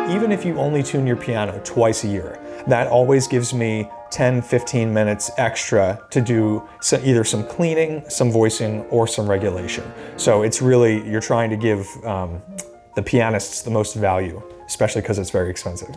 Even if you only tune your piano twice a year, that always gives me 10, 15 minutes extra to do either some cleaning, some voicing, or some regulation. So it's really, you're trying to give the pianists the most value, especially because it's very expensive.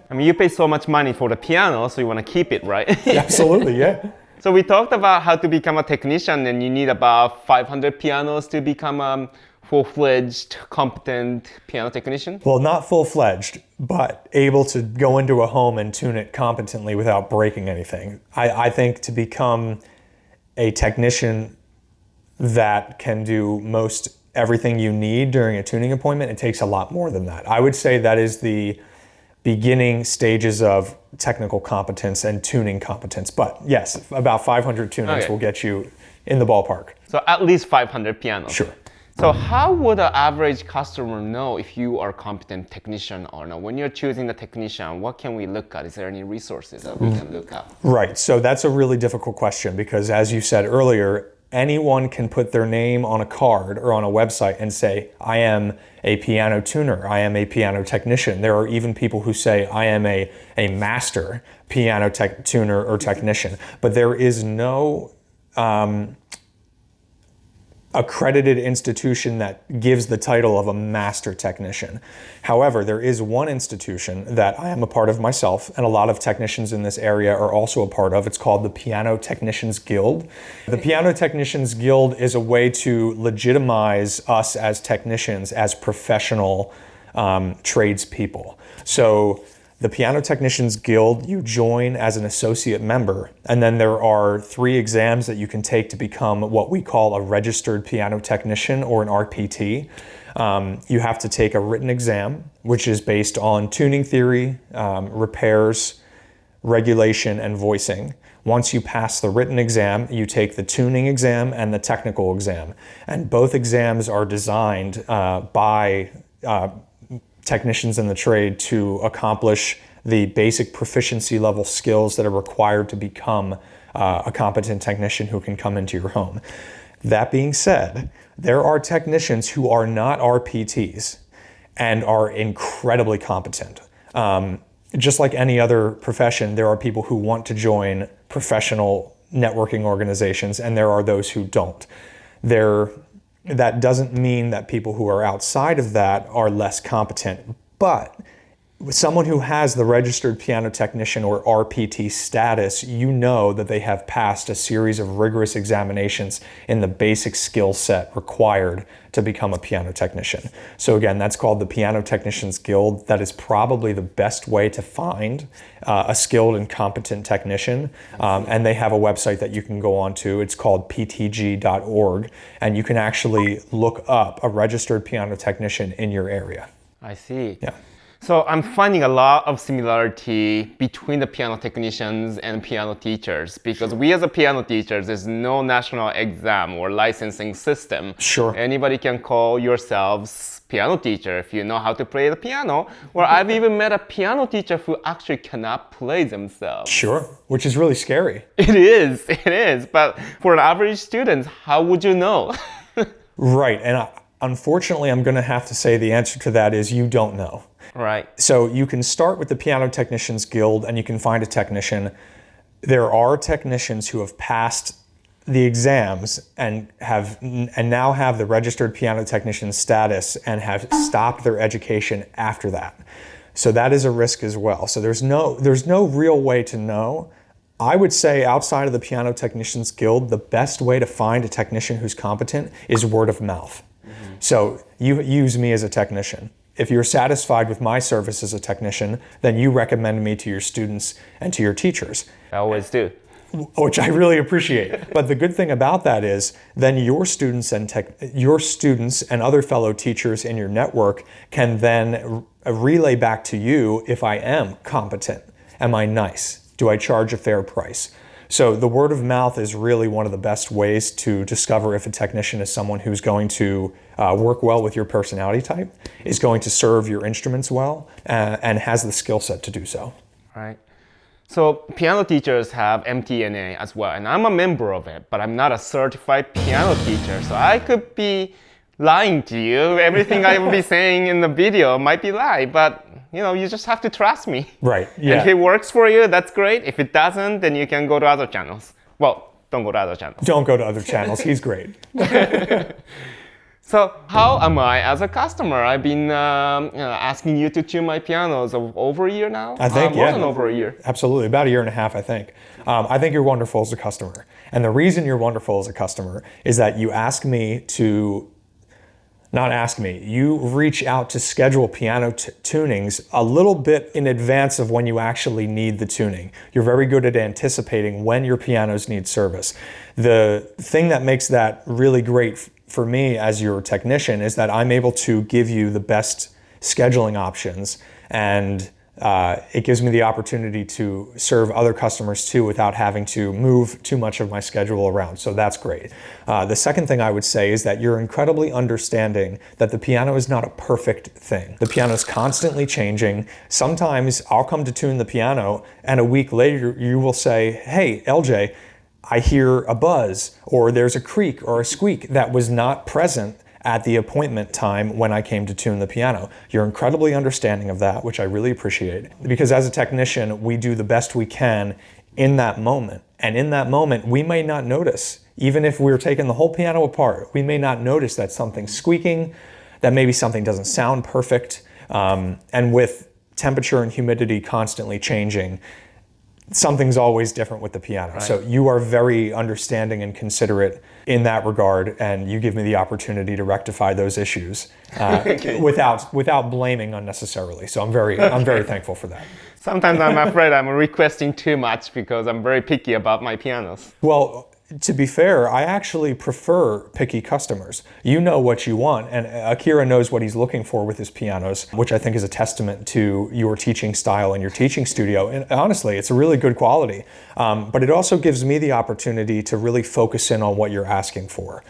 I mean, you pay so much money for the piano, so you want to keep it, right? Absolutely, yeah. So we talked about how to become a technician, and you need about 500 pianos to become a full-fledged, competent piano technician? Well, not full-fledged, but able to go into a home and tune it competently without breaking anything. I think to become a technician that can do most everything you need during a tuning appointment, it takes a lot more than that. I would say that is the beginning stages of technical competence and tuning competence. But yes, about 500 tunings will get you in the ballpark. So at least 500 pianos. Sure. So how would an average customer know if you are a competent technician or not? When you're choosing the technician, what can we look at? Is there any resources that we can look at? Right, so that's a really difficult question because as you said earlier, anyone can put their name on a card or on a website and say, I am a piano tuner, I am a piano technician. There are even people who say, I am a master piano tuner or technician, but there is no accredited institution that gives the title of a master technician. However, there is one institution that I am a part of myself, and a lot of technicians in this area are also a part of. It's called the Piano Technicians Guild. The Piano Technicians Guild is a way to legitimize us as technicians, as professional tradespeople. So the Piano Technicians Guild, you join as an associate member, and then there are 3 exams that you can take to become what we call a registered piano technician or an RPT. You have to take a written exam, which is based on tuning theory, repairs, regulation, and voicing. Once you pass the written exam, you take the tuning exam and the technical exam. And both exams are designed by technicians in the trade to accomplish the basic proficiency level skills that are required to become a competent technician who can come into your home. That being said, there are technicians who are not RPTs and are incredibly competent. Just like any other profession, there are people who want to join professional networking organizations, and there are those who don't. That doesn't mean that people who are outside of that are less competent, but someone who has the registered piano technician or RPT status, you know that they have passed a series of rigorous examinations in the basic skill set required to become a piano technician. So again, that's called the Piano Technicians Guild. That is probably the best way to find a skilled and competent technician. And they have a website that you can go on to. It's called ptg.org. And you can actually look up a registered piano technician in your area. I see. Yeah. So I'm finding a lot of similarity between the piano technicians and piano teachers because we as a piano teachers, there's no national exam or licensing system. Sure. Anybody can call yourselves piano teacher if you know how to play the piano. Or I've even met a piano teacher who actually cannot play themselves. Sure, which is really scary. It is. But for an average student, how would you know? Right, and unfortunately, I'm going to have to say the answer to that is you don't know. Right. So you can start with the Piano Technicians Guild and you can find a technician. There are technicians who have passed the exams and now have the registered piano technician status and have stopped their education after that. So that is a risk as well. So there's no real way to know. I would say outside of the Piano Technicians Guild, the best way to find a technician who's competent is word of mouth. Mm-hmm. So you use me as a technician. If you're satisfied with my service as a technician, then you recommend me to your students and to your teachers. I always do. Which I really appreciate. But the good thing about that is then your students and other fellow teachers in your network can then relay back to you if I am competent. Am I nice? Do I charge a fair price? So the word of mouth is really one of the best ways to discover if a technician is someone who's going to work well with your personality type, is going to serve your instruments well, and has the skill set to do so. Right. So piano teachers have MTNA as well, and I'm a member of it, but I'm not a certified piano teacher. So I could be lying to you. Everything I will be saying in the video might be lie, but you just have to trust me. Right. And Yeah. if it works for you, that's great. If it doesn't, then you can go to other channels. Well, don't go to other channels. Don't go to other channels. He's great. So how am I as a customer? I've been asking you to tune my pianos over a year now. I think, more yeah. than over a year. Absolutely. About a year and a half, I think. I think you're wonderful as a customer. And the reason you're wonderful as a customer is that you ask me to, not ask me, you reach out to schedule piano tunings a little bit in advance of when you actually need the tuning. You're very good at anticipating when your pianos need service. The thing that makes that really great for me as your technician is that I'm able to give you the best scheduling options, and it gives me the opportunity to serve other customers too without having to move too much of my schedule around. So that's great. The second thing I would say is that you're incredibly understanding that the piano is not a perfect thing. The piano is constantly changing. Sometimes I'll come to tune the piano and a week later you will say, hey, LJ, I hear a buzz, or there's a creak or a squeak that was not present at the appointment time when I came to tune the piano. You're incredibly understanding of that, which I really appreciate. Because as a technician, we do the best we can in that moment. And in that moment, we may not notice, even if we're taking the whole piano apart, we may not notice that something's squeaking, that maybe something doesn't sound perfect. And with temperature and humidity constantly changing, something's always different with the piano. Right. So you are very understanding and considerate in that regard, and you give me the opportunity to rectify those issues okay. without blaming unnecessarily. So I'm very thankful for that. Sometimes I'm afraid I'm requesting too much because I'm very picky about my pianos. Well, to be fair, I actually prefer picky customers. You know what you want, and Akira knows what he's looking for with his pianos, which I think is a testament to your teaching style and your teaching studio. And honestly, it's a really good quality. But it also gives me the opportunity to really focus in on what you're asking for.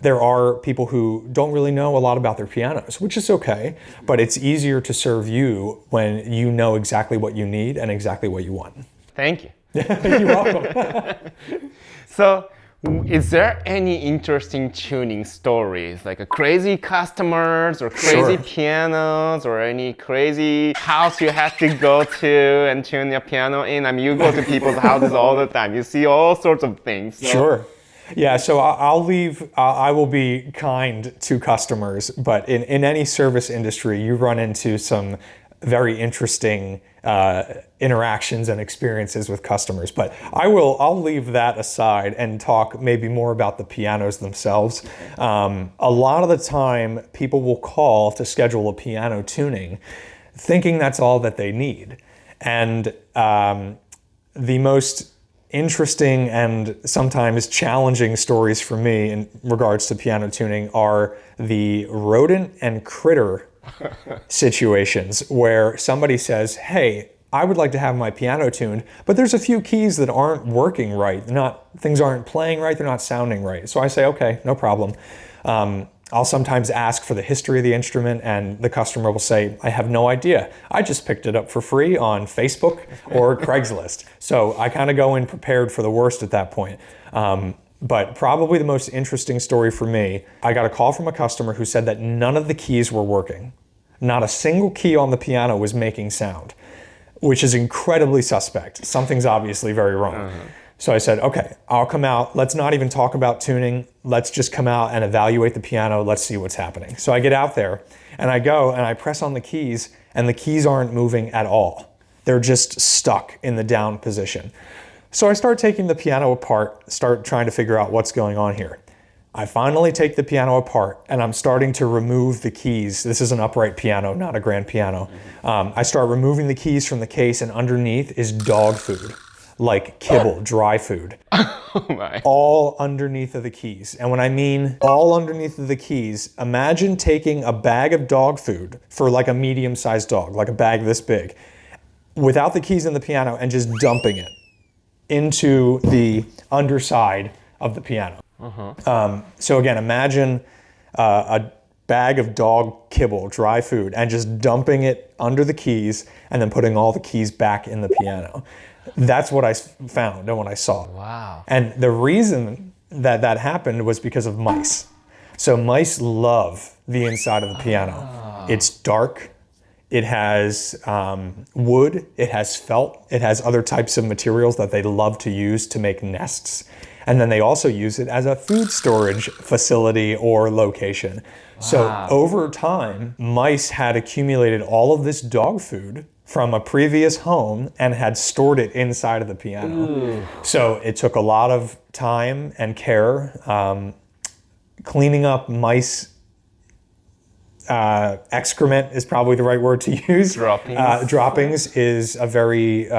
There are people who don't really know a lot about their pianos, which is okay, but it's easier to serve you when you know exactly what you need and exactly what you want. Thank you. You're welcome. So, is there any interesting tuning stories, like a crazy customers or crazy pianos or any crazy house you had to go to and tune your piano in? I mean, you go to people's houses all the time. You see all sorts of things. So. Sure. Yeah, so I will be kind to customers, but in any service industry, you run into some very interesting interactions and experiences with customers. But I'll leave that aside and talk maybe more about the pianos themselves. A lot of the time, people will call to schedule a piano tuning, thinking that's all that they need. And the most interesting and sometimes challenging stories for me in regards to piano tuning are the rodent and critter situations where somebody says, hey, I would like to have my piano tuned, but there's a few keys that aren't working right. Things aren't playing right, they're not sounding right. So I say, okay, no problem. I'll sometimes ask for the history of the instrument, and the customer will say, I have no idea. I just picked it up for free on Facebook or Craigslist. So I kind of go in prepared for the worst at that point. But probably the most interesting story for me, I got a call from a customer who said that none of the keys were working. Not a single key on the piano was making sound, which is incredibly suspect. Something's obviously very wrong. Uh-huh. So I said, okay, I'll come out. Let's not even talk about tuning. Let's just come out and evaluate the piano. Let's see what's happening. So I get out there and I go and I press on the keys, and the keys aren't moving at all. They're just stuck in the down position. So I start taking the piano apart, start trying to figure out what's going on here. I finally take the piano apart and I'm starting to remove the keys. This is an upright piano, not a grand piano. I start removing the keys from the case, and underneath is dog food, like kibble, dry food. Oh my. All underneath of the keys. And when I mean all underneath of the keys, imagine taking a bag of dog food for like a medium-sized dog, like a bag this big, without the keys in the piano, and just dumping it into the underside of the piano. Uh-huh. So again, imagine a bag of dog kibble, dry food, and just dumping it under the keys and then putting all the keys back in the piano. That's what I found and what I saw. Wow. And the reason that happened was because of mice. So mice love the inside of the piano. It's dark. It has wood. It has felt. It has other types of materials that they love to use to make nests. And then they also use it as a food storage facility or location. So over time, mice had accumulated all of this dog food from a previous home and had stored it inside of the piano. Ooh. So it took a lot of time and care. Cleaning up mice excrement is probably the right word to use. Droppings. Droppings is a very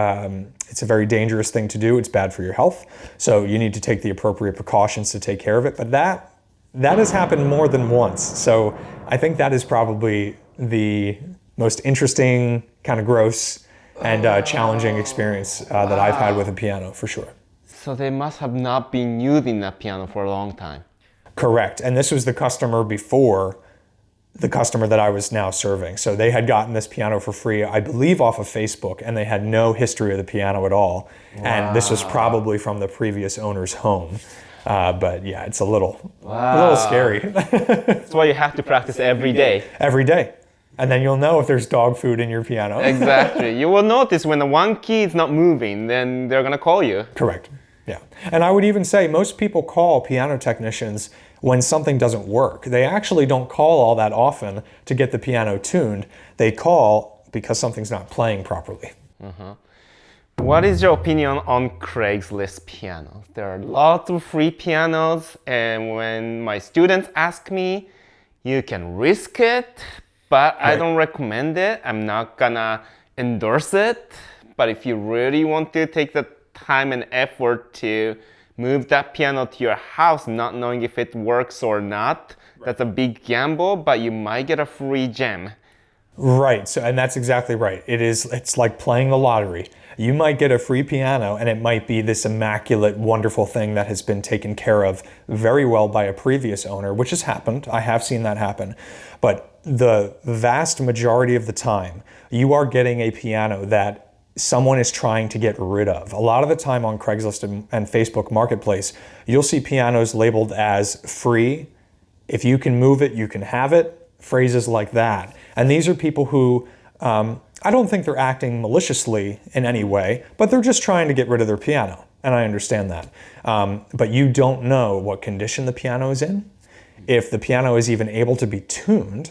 it's a very dangerous thing to do. It's bad for your health. So you need to take the appropriate precautions to take care of it. But that has happened more than once. So I think that is probably the most interesting, kind of gross and challenging experience that I've had with a piano, for sure. So they must have not been using that piano for a long time. Correct. And this was the customer before the customer that I was now serving. So they had gotten this piano for free, I believe, off of Facebook, and they had no history of the piano at all. Wow. And this was probably from the previous owner's home. But yeah, it's a little scary. That's why you have to practice every day. Every day. And then you'll know if there's dog food in your piano. Exactly. You will notice when the one key is not moving, then they're going to call you. Correct. Yeah. And I would even say most people call piano technicians when something doesn't work. They actually don't call all that often to get the piano tuned. They call because something's not playing properly. Uh-huh. What is your opinion on Craigslist pianos? There are lots of free pianos, and when my students ask me, you can risk it, but I don't recommend it. I'm not gonna endorse it. But if you really want to take the time and effort to move that piano to your house, not knowing if it works or not, that's a big gamble, but you might get a free gem. Right, so and that's exactly right. It's like playing the lottery. You might get a free piano and it might be this immaculate, wonderful thing that has been taken care of very well by a previous owner, which has happened. I have seen that happen. But the vast majority of the time, you are getting a piano that someone is trying to get rid of. A lot of the time on Craigslist and Facebook Marketplace, you'll see pianos labeled as free. If you can move it, you can have it. Phrases like that. And these are people who, I don't think they're acting maliciously in any way, but they're just trying to get rid of their piano. And I understand that. But you don't know what condition the piano is in, if the piano is even able to be tuned,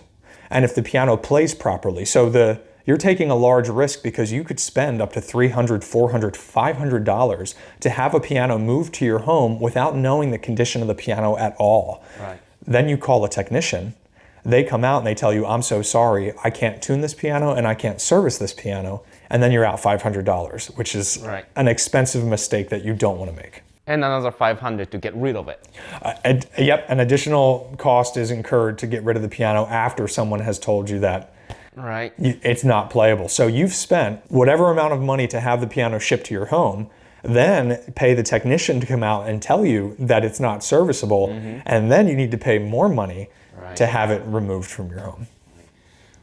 and if the piano plays properly. So you're taking a large risk because you could spend up to $300, $400, $500 to have a piano moved to your home without knowing the condition of the piano at all. Right. Then you call a technician. They come out and they tell you, I'm so sorry, I can't tune this piano and I can't service this piano. And then you're out $500, which is an expensive mistake that you don't want to make. And another $500 to get rid of it. Yep, an additional cost is incurred to get rid of the piano after someone has told you that it's not playable. So you've spent whatever amount of money to have the piano shipped to your home, then pay the technician to come out and tell you that it's not serviceable, and then you need to pay more money to have it removed from your home.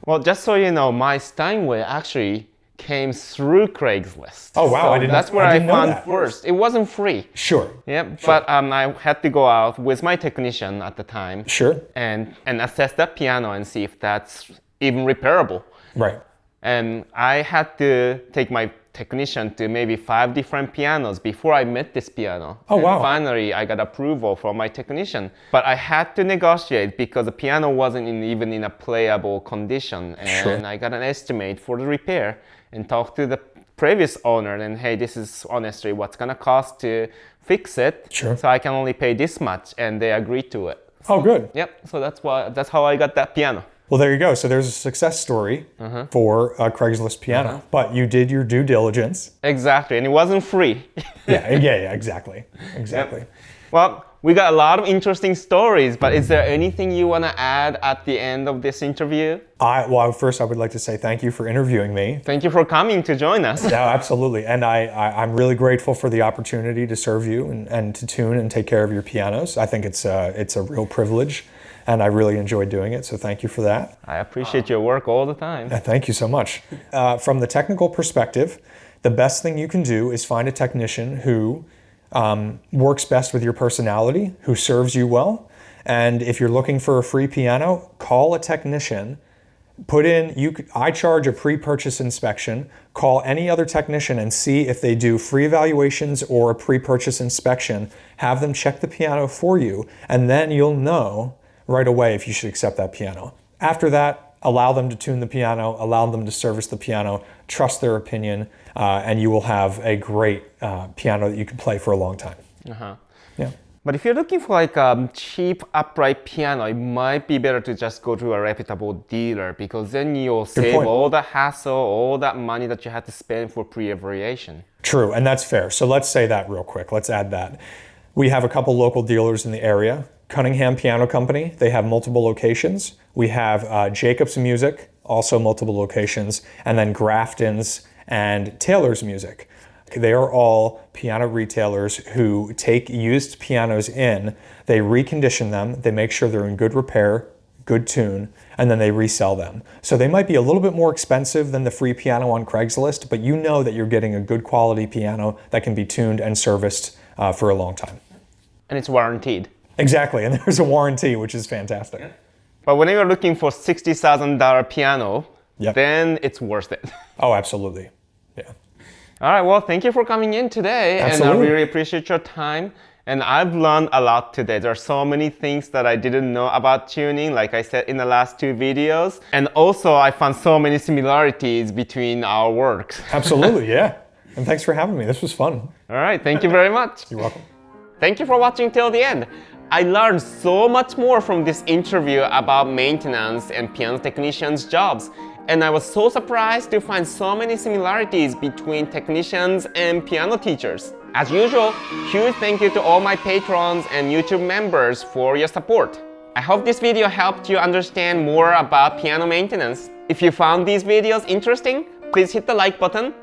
Well, just so you know, my Steinway actually came through Craigslist. Oh wow, so that's where I found first. It wasn't free. Sure. But I had to go out with my technician at the time. Sure. And assess that piano and see if that's even repairable. Right. And I had to take my technician to maybe 5 different pianos before I met this piano. Oh, wow. And finally, I got approval from my technician. But I had to negotiate because the piano wasn't even in a playable condition. And I got an estimate for the repair and talked to the previous owner. And hey, this is honestly what's gonna cost to fix it. Sure. So I can only pay this much, and they agreed to it. Oh, good. Yep. So that's how I got that piano. Well, there you go. So there's a success story for a Craigslist piano, but you did your due diligence. Exactly, and it wasn't free. yeah, exactly. Yep. Well, we got a lot of interesting stories, but is there anything you want to add at the end of this interview? First, I would like to say thank you for interviewing me. Thank you for coming to join us. No, absolutely. And I'm really grateful for the opportunity to serve you and to tune and take care of your pianos. I think it's a real privilege. And I really enjoyed doing it, so thank you for that. I appreciate your work all the time. Thank you so much. From the technical perspective, the best thing you can do is find a technician who works best with your personality, who serves you well, And if you're looking for a free piano, call a technician. Put in, I charge a pre-purchase inspection. Call any other technician and see if they do free evaluations or a pre-purchase inspection. Have them check the piano for you, and then you'll know right away if you should accept that piano. After that, allow them to tune the piano, allow them to service the piano, trust their opinion, and you will have a great piano that you can play for a long time. Yeah. But if you're looking for like a cheap upright piano, it might be better to just go to a reputable dealer, because then you'll save all the hassle, all that money that you had to spend for pre-evaluation. True, and that's fair. So let's say that real quick. Let's add that. We have a couple local dealers in the area. Cunningham Piano Company, they have multiple locations. We have Jacobs Music, also multiple locations, and then Grafton's and Taylor's Music. They are all piano retailers who take used pianos in, they recondition them, they make sure they're in good repair, good tune, and then they resell them. So they might be a little bit more expensive than the free piano on Craigslist, but you know that you're getting a good quality piano that can be tuned and serviced for a long time. And it's warranted. Exactly, and there's a warranty, which is fantastic. Yeah. But when you're looking for $60,000 piano, then it's worth it. Oh, absolutely. Yeah. All right, well, thank you for coming in today. Absolutely. And I really appreciate your time. And I've learned a lot today. There are so many things that I didn't know about tuning, like I said in the last 2 videos. And also, I found so many similarities between our works. Absolutely, yeah. And thanks for having me. This was fun. All right, thank you very much. You're welcome. Thank you for watching till the end. I learned so much more from this interview about maintenance and piano technicians' jobs. And I was so surprised to find so many similarities between technicians and piano teachers. As usual, huge thank you to all my patrons and YouTube members for your support. I hope this video helped you understand more about piano maintenance. If you found these videos interesting, please hit the like button.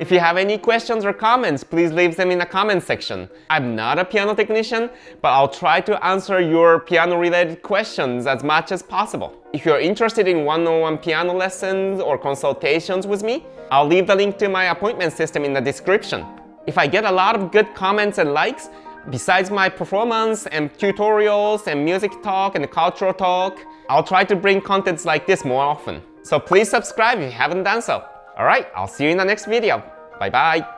If you have any questions or comments, please leave them in the comment section. I'm not a piano technician, but I'll try to answer your piano-related questions as much as possible. If you're interested in one-on-one piano lessons or consultations with me, I'll leave the link to my appointment system in the description. If I get a lot of good comments and likes, besides my performance and tutorials and music talk and cultural talk, I'll try to bring contents like this more often. So please subscribe if you haven't done so. Alright, I'll see you in the next video. Bye bye.